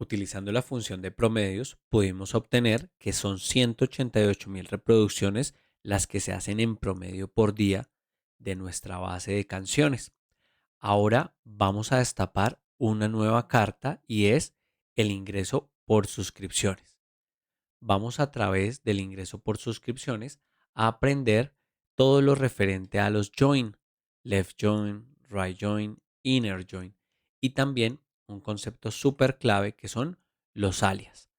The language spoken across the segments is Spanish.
Utilizando la función de promedios, pudimos obtener que son 188.000 reproducciones las que se hacen en promedio por día de nuestra base de canciones. Ahora vamos a destapar una nueva carta y es el ingreso por suscripciones. Vamos a través del ingreso por suscripciones a aprender todo lo referente a los join, left join, right join, inner join y también un concepto súper clave que son los alias,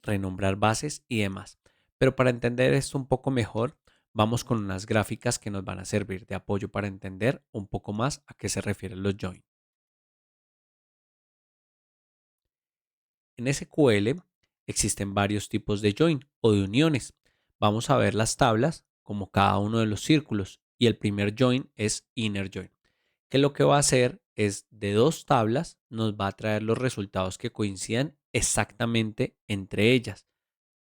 renombrar bases y demás. Pero para entender esto un poco mejor, vamos con unas gráficas que nos van a servir de apoyo para entender un poco más a qué se refieren los join. En SQL existen varios tipos de join o de uniones. Vamos a ver las tablas como cada uno de los círculos y el primer join es inner join, que lo que va a hacer es de dos tablas nos va a traer los resultados que coincidan exactamente entre ellas.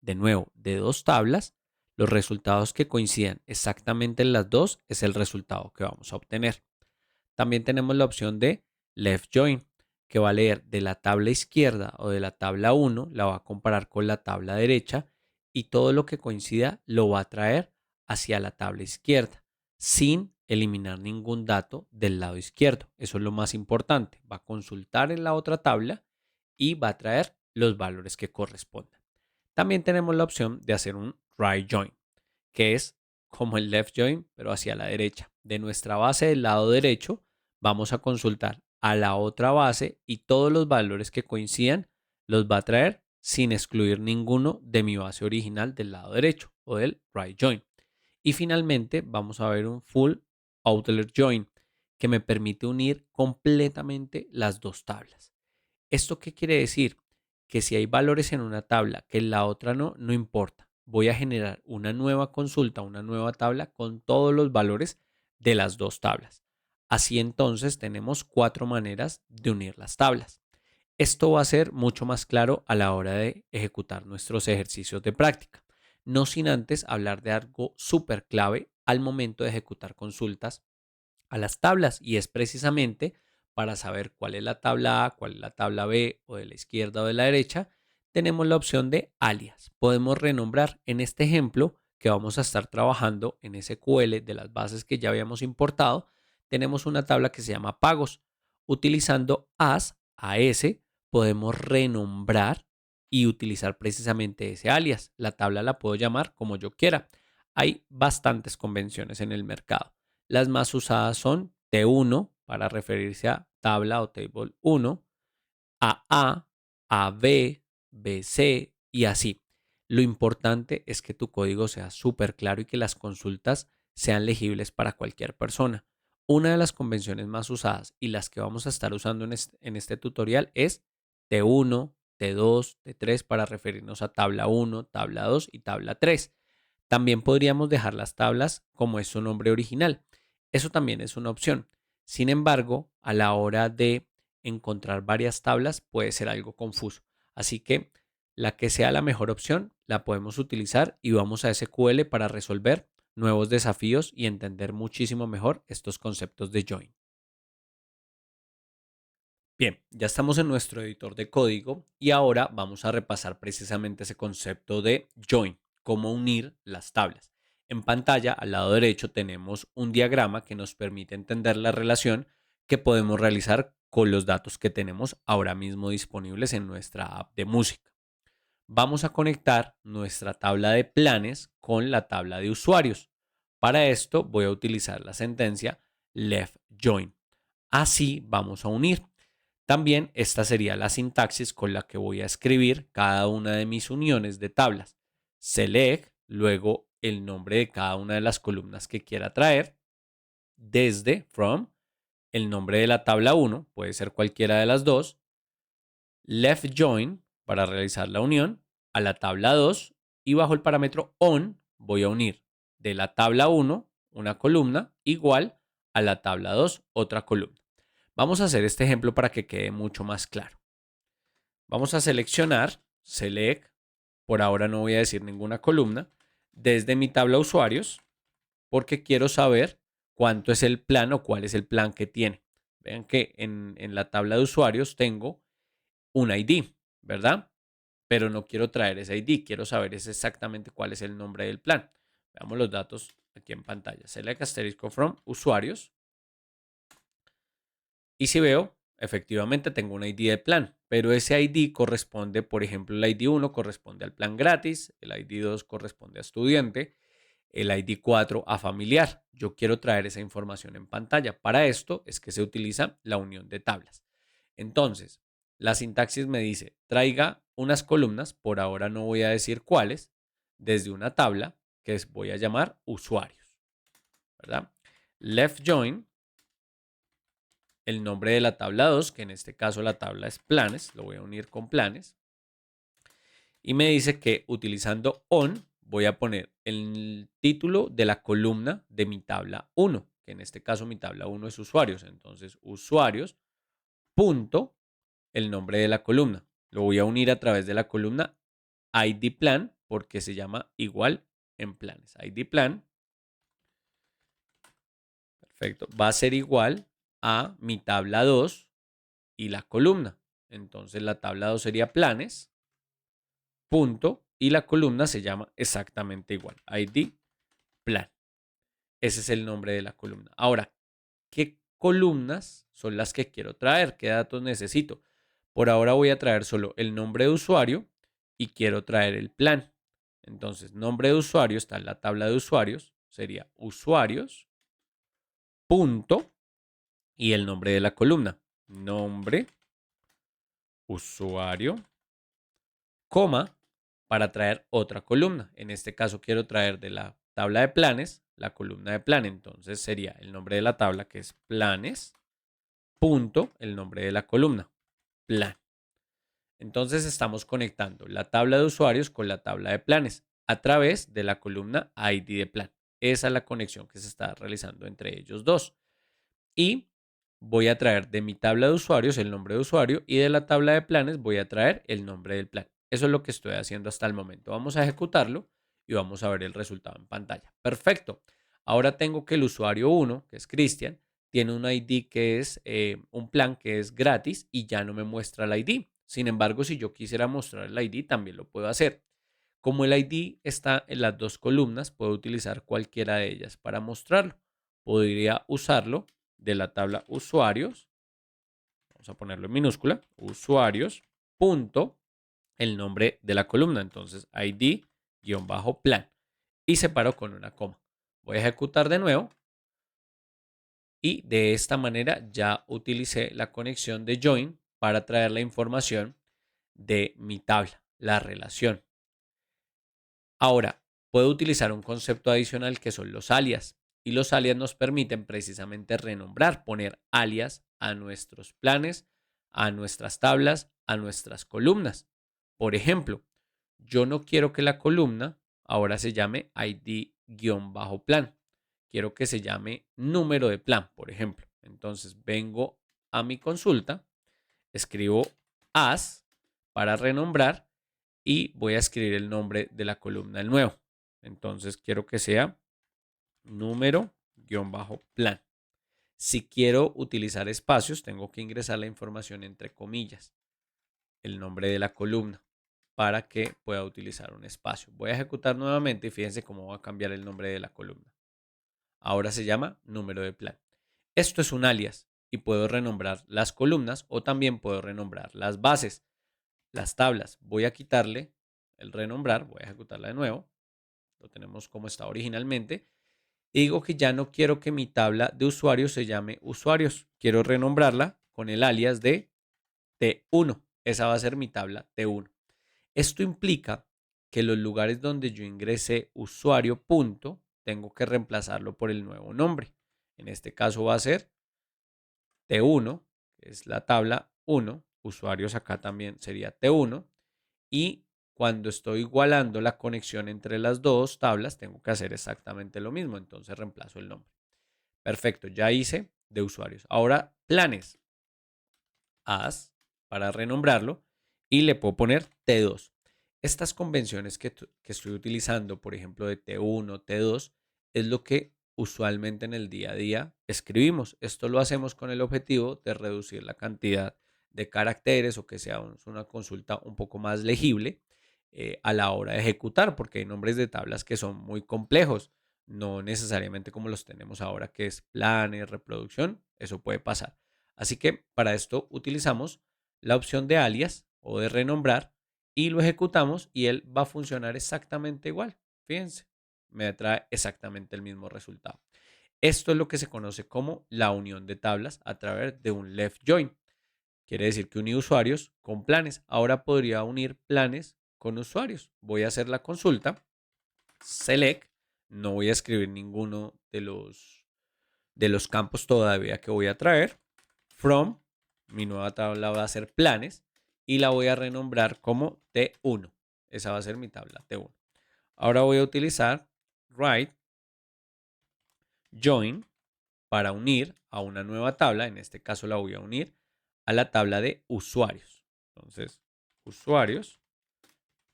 De nuevo, de dos tablas, los resultados que coincidan exactamente en las dos es el resultado que vamos a obtener. También tenemos la opción de left join, que va a leer de la tabla izquierda o de la tabla 1, la va a comparar con la tabla derecha y todo lo que coincida lo va a traer hacia la tabla izquierda, sin eliminar ningún dato del lado izquierdo. Eso es lo más importante. Va a consultar en la otra tabla y va a traer los valores que correspondan. También tenemos la opción de hacer un right join, que es como el left join, pero hacia la derecha. De nuestra base del lado derecho, vamos a consultar a la otra base y todos los valores que coincidan los va a traer sin excluir ninguno de mi base original del lado derecho o del right join. Y finalmente vamos a ver un full outlier join que me permite unir completamente las dos tablas. ¿Esto qué quiere decir? Que si hay valores en una tabla que en la otra no, no importa. Voy a generar una nueva consulta, una nueva tabla con todos los valores de las dos tablas. Así entonces tenemos cuatro maneras de unir las tablas. Esto va a ser mucho más claro a la hora de ejecutar nuestros ejercicios de práctica. No sin antes hablar de algo súper clave al momento de ejecutar consultas a las tablas y es precisamente para saber cuál es la tabla A, cuál es la tabla B o de la izquierda o de la derecha, tenemos la opción de alias. Podemos renombrar en este ejemplo que vamos a estar trabajando en SQL de las bases que ya habíamos importado, tenemos una tabla que se llama pagos. Utilizando AS, podemos renombrar y utilizar precisamente ese alias. La tabla la puedo llamar como yo quiera. Hay bastantes convenciones en el mercado. Las más usadas son T1 para referirse a tabla o table 1, AA, AB, BC y así. Lo importante es que tu código sea súper claro y que las consultas sean legibles para cualquier persona. Una de las convenciones más usadas y las que vamos a estar usando en este tutorial es T1, T2, T3 para referirnos a tabla 1, tabla 2 y tabla 3. También podríamos dejar las tablas como es su nombre original. Eso también es una opción. Sin embargo, a la hora de encontrar varias tablas puede ser algo confuso. Así que la que sea la mejor opción la podemos utilizar y vamos a SQL para resolver nuevos desafíos y entender muchísimo mejor estos conceptos de join. Bien, ya estamos en nuestro editor de código y ahora vamos a repasar precisamente ese concepto de join, cómo unir las tablas. En pantalla, al lado derecho, tenemos un diagrama que nos permite entender la relación que podemos realizar con los datos que tenemos ahora mismo disponibles en nuestra app de música. Vamos a conectar nuestra tabla de planes con la tabla de usuarios. Para esto voy a utilizar la sentencia left join. Así vamos a unir. También esta sería la sintaxis con la que voy a escribir cada una de mis uniones de tablas. Select, luego el nombre de cada una de las columnas que quiera traer, desde, from, el nombre de la tabla 1, puede ser cualquiera de las dos, left join para realizar la unión a la tabla 2 y bajo el parámetro on voy a unir de la tabla 1 una columna igual a la tabla 2 otra columna. Vamos a hacer este ejemplo para que quede mucho más claro. Vamos a seleccionar, select, por ahora no voy a decir ninguna columna, desde mi tabla usuarios, porque quiero saber cuánto es el plan o cuál es el plan que tiene. Vean que en la tabla de usuarios tengo un ID. ¿verdad? Pero no quiero traer ese ID, quiero saber exactamente cuál es el nombre del plan. Veamos los datos aquí en pantalla. Select asterisco from usuarios. Y si veo, efectivamente tengo un ID de plan, pero ese ID corresponde, por ejemplo, el ID 1 corresponde al plan gratis, el ID 2 corresponde a estudiante, el ID 4 a familiar. Yo quiero traer esa información en pantalla. Para esto es que se utiliza la unión de tablas. Entonces, la sintaxis me dice, traiga unas columnas, por ahora no voy a decir cuáles, desde una tabla que voy a llamar usuarios, ¿verdad? Left join, el nombre de la tabla 2, que en este caso la tabla es planes, lo voy a unir con planes. Y me dice que utilizando on voy a poner el título de la columna de mi tabla 1, que en este caso mi tabla 1 es usuarios. Entonces, usuarios, punto, el nombre de la columna. Lo voy a unir a través de la columna ID plan, porque se llama igual en planes. ID plan, perfecto, va a ser igual a mi tabla 2 y la columna. Entonces, la tabla 2 sería planes, punto, y la columna se llama exactamente igual, ID plan. Ese es el nombre de la columna. Ahora, ¿qué columnas son las que quiero traer? ¿Qué datos necesito? Por ahora voy a traer solo el nombre de usuario y quiero traer el plan. Entonces, nombre de usuario está en la tabla de usuarios, sería usuarios, punto, y el nombre de la columna, nombre, usuario, coma, para traer otra columna. En este caso quiero traer de la tabla de planes la columna de plan. Entonces sería el nombre de la tabla, que es planes, punto, el nombre de la columna, plan. Entonces estamos conectando la tabla de usuarios con la tabla de planes a través de la columna ID de plan. Esa es la conexión que se está realizando entre ellos dos. Y voy a traer de mi tabla de usuarios el nombre de usuario y de la tabla de planes voy a traer el nombre del plan. Eso es lo que estoy haciendo hasta el momento. Vamos a ejecutarlo y vamos a ver el resultado en pantalla. Perfecto. Ahora tengo que el usuario 1, que es Cristian, tiene un ID que es un plan que es gratis y ya no me muestra el ID. Sin embargo, si yo quisiera mostrar el ID, también lo puedo hacer. Como el ID está en las dos columnas, puedo utilizar cualquiera de ellas para mostrarlo. Podría usarlo de la tabla usuarios, vamos a ponerlo en minúscula, usuarios, punto, el nombre de la columna. Entonces, ID-plan y separo con una coma. Voy a ejecutar de nuevo y de esta manera ya utilicé la conexión de join para traer la información de mi tabla, la relación. Ahora, puedo utilizar un concepto adicional que son los alias. Y los alias nos permiten precisamente renombrar, poner alias a nuestros planes, a nuestras tablas, a nuestras columnas. Por ejemplo, yo no quiero que la columna ahora se llame ID-plan. Quiero que se llame número de plan, por ejemplo. Entonces vengo a mi consulta, escribo as para renombrar y voy a escribir el nombre de la columna del nuevo. Entonces quiero que sea número-plan. Si quiero utilizar espacios, tengo que ingresar la información entre comillas, el nombre de la columna, para que pueda utilizar un espacio. Voy a ejecutar nuevamente y fíjense cómo va a cambiar el nombre de la columna. Ahora se llama número de plan. Esto es un alias y puedo renombrar las columnas o también puedo renombrar las bases, las tablas. Voy a quitarle el renombrar, voy a ejecutarla de nuevo. Lo tenemos como está originalmente. Y digo que ya no quiero que mi tabla de usuarios se llame usuarios. Quiero renombrarla con el alias de T1. Esa va a ser mi tabla T1. Esto implica que los lugares donde yo ingresé usuario punto, tengo que reemplazarlo por el nuevo nombre. En este caso va a ser T1, que es la tabla 1. Usuarios acá también sería T1. Y cuando estoy igualando la conexión entre las dos tablas, tengo que hacer exactamente lo mismo. Entonces reemplazo el nombre. Perfecto, ya hice de usuarios. Ahora planes. As para renombrarlo y le puedo poner T2. Estas convenciones que estoy utilizando, por ejemplo, de T1, T2, es lo que usualmente en el día a día escribimos. Esto lo hacemos con el objetivo de reducir la cantidad de caracteres o que sea una consulta un poco más legible a la hora de ejecutar, porque hay nombres de tablas que son muy complejos, no necesariamente como los tenemos ahora, que es planes, reproducción, eso puede pasar. Así que para esto utilizamos la opción de alias o de renombrar y lo ejecutamos y él va a funcionar exactamente igual. Fíjense, me trae exactamente el mismo resultado. Esto es lo que se conoce como la unión de tablas a través de un left join. Quiere decir que uní usuarios con planes. Ahora podría unir planes con usuarios. Voy a hacer la consulta, select, no voy a escribir ninguno de los campos todavía que voy a traer. From, mi nueva tabla va a ser planes y la voy a renombrar como T1. Esa va a ser mi tabla T1. Ahora voy a utilizar write join para unir a una nueva tabla. En este caso la voy a unir a la tabla de usuarios. Entonces, usuarios,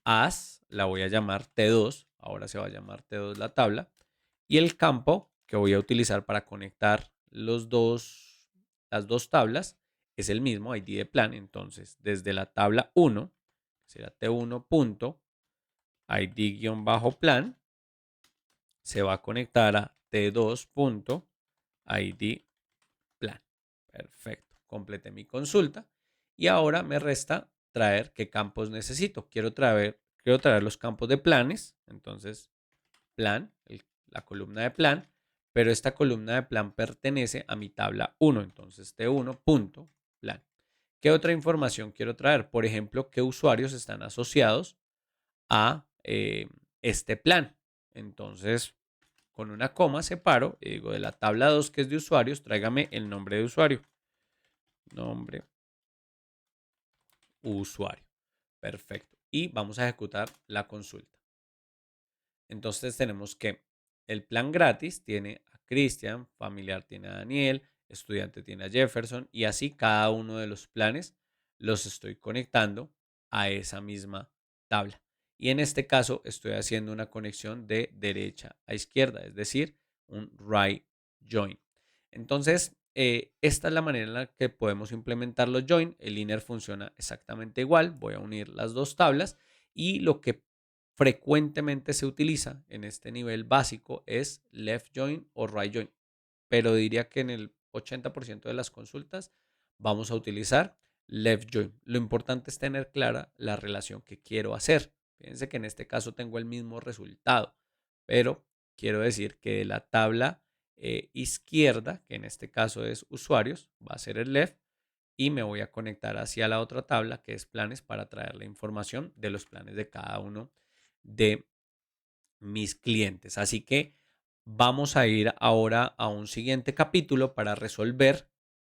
as, la voy a llamar T2. Ahora se va a llamar T2 la tabla. Y el campo que voy a utilizar para conectar las dos tablas es el mismo ID de plan. Entonces, desde la tabla 1, será T1.id-plan, se va a conectar a T2.id plan. Perfecto. Completé mi consulta. Y ahora me resta traer qué campos necesito. Quiero traer los campos de planes. Entonces, plan, la columna de plan. Pero esta columna de plan pertenece a mi tabla 1. Entonces, T1.plan. ¿Qué otra información quiero traer? Por ejemplo, qué usuarios están asociados a este plan. Entonces, con una coma separo y digo de la tabla 2 que es de usuarios, tráigame el nombre de usuario. Nombre, usuario. Perfecto. Y vamos a ejecutar la consulta. Entonces tenemos que el plan gratis tiene a Cristian, familiar tiene a Daniel, estudiante tiene a Jefferson y así cada uno de los planes los estoy conectando a esa misma tabla. Y en este caso estoy haciendo una conexión de derecha a izquierda, es decir, un right join. Entonces, esta es la manera en la que podemos implementar los join. El inner funciona exactamente igual. Voy a unir las dos tablas y lo que frecuentemente se utiliza en este nivel básico es left join o right join, pero diría que en el 80% de las consultas vamos a utilizar left join. Lo importante es tener clara la relación que quiero hacer. Fíjense que en este caso tengo el mismo resultado, pero quiero decir que de la tabla izquierda, que en este caso es usuarios, va a ser el left, y me voy a conectar hacia la otra tabla que es planes para traer la información de los planes de cada uno de mis clientes. Así que vamos a ir ahora a un siguiente capítulo para resolver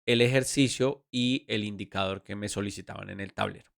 el ejercicio y el indicador que me solicitaban en el tablero.